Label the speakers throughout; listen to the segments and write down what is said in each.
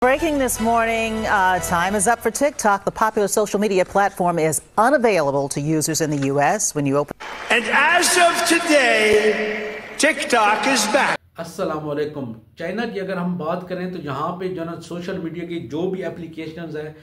Speaker 1: Breaking this morning, time is up for TikTok. The popular social media platform is unavailable to users in the U.S. when you open.
Speaker 2: And as of today, TikTok is back.
Speaker 3: अस्सलाम वालेकुम। China की अगर हम बात करें तो यहाँ पे जो ना सोशल मीडिया की जो भी एप्लीकेशंस है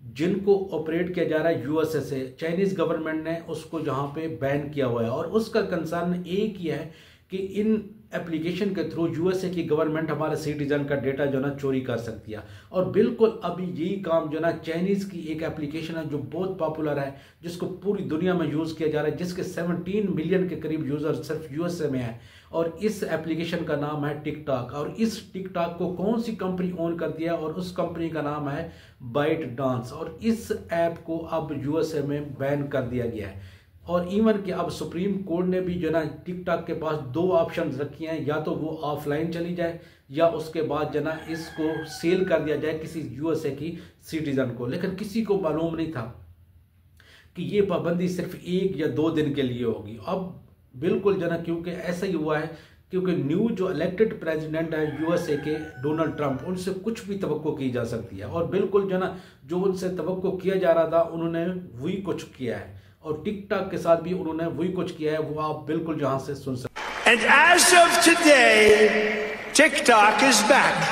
Speaker 3: जिनको ऑपरेट किया जा रहा है यूएसए से, चाइनीज गवर्नमेंट ने उसको जहाँ पे बैन किया हुआ है और उसका कंसर्न एक ही है कि इन एप्लीकेशन के थ्रू यूएसए की गवर्नमेंट हमारे सिटीजन का डेटा जो ना चोरी कर सकती है। और बिल्कुल अभी यही काम जो ना चाइनीज़ की एक एप्लीकेशन है जो बहुत पॉपुलर है, जिसको पूरी दुनिया में यूज़ किया जा रहा है, जिसके 17 मिलियन के करीब यूज़र सिर्फ यूएसए में है। और इस एप्लीकेशन का नाम है टिकटॉक। और इस टिकटॉक को कौन सी कंपनी ओन करती है, और उस कंपनी का नाम है बाइट डांस। और इस ऐप को अब यूएसए में बैन कर दिया गया है। और इवन कि अब सुप्रीम कोर्ट ने भी जो ना टिकटॉक के पास दो ऑप्शन रखी हैं, या तो वो ऑफलाइन चली जाए या उसके बाद जो ना इसको सेल कर दिया जाए किसी यूएसए की सिटीजन को। लेकिन किसी को मालूम नहीं था कि ये पाबंदी सिर्फ 1 या 2 दिन के लिए होगी। अब बिल्कुल जो ना क्योंकि ऐसा ही हुआ है, क्योंकि न्यू जो इलेक्टेड प्रेसिडेंट है यूएसए के डोनाल्ड ट्रंप, उनसे कुछ भी तवक्को की जा सकती है। और बिल्कुल जो ना जो उनसे तवक्को किया जा रहा था उन्होंने वही कुछ किया है। और टिकटॉक के साथ भी उन्होंने वही कुछ किया है, वो आप बिल्कुल जहां से सुन सकते हैं।
Speaker 2: And as of today, TikTok is back.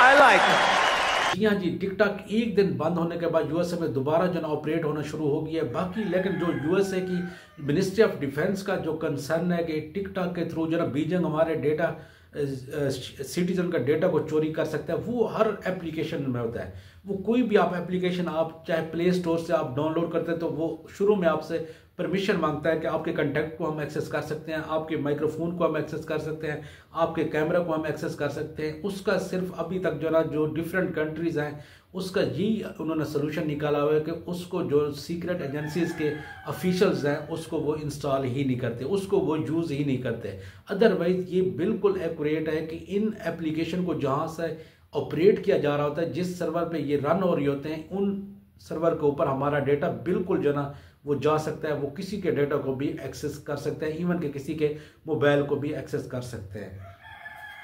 Speaker 2: I like it.
Speaker 3: जी हाँ जी, टिकटॉक एक दिन बंद होने के बाद यूएसए में दोबारा जो ना ऑपरेट होना शुरू हो गया है। बाकी लेकिन जो यूएसए की मिनिस्ट्री ऑफ डिफेंस का जो कंसर्न है कि टिकटॉक के थ्रू जो ना बीजिंग हमारे डेटा सिटीजन का डेटा को चोरी कर सकता है, वो हर एप्लीकेशन में होता है। वो कोई भी आप एप्लीकेशन आप चाहे प्ले स्टोर से आप डाउनलोड करते हैं तो वो शुरू में आपसे परमिशन मांगता है कि आपके कंटेक्ट को हम एक्सेस कर सकते हैं, आपके माइक्रोफोन को हम एक्सेस कर सकते हैं, आपके कैमरा को हम एक्सेस कर सकते हैं। उसका सिर्फ अभी तक जो ना जो डिफरेंट कंट्रीज हैं उसका यही उन्होंने सोल्यूशन निकाला हुआ है कि उसको जो सीक्रेट एजेंसीज के ऑफिशियल्स हैं उसको वो इंस्टॉल ही नहीं करते, उसको वो यूज़ ही नहीं करते। अदरवाइज ये बिल्कुल एक्यूरेट है कि इन एप्लीकेशन को जहाँ से ऑपरेट किया जा रहा होता है, जिस सर्वर पे ये रन हो रही होते हैं, उन सर्वर के ऊपर हमारा डेटा बिल्कुल जो ना वो जा सकता है। वो किसी के डेटा को भी एक्सेस कर सकते हैं, इवन के किसी के मोबाइल को भी एक्सेस कर सकते हैं।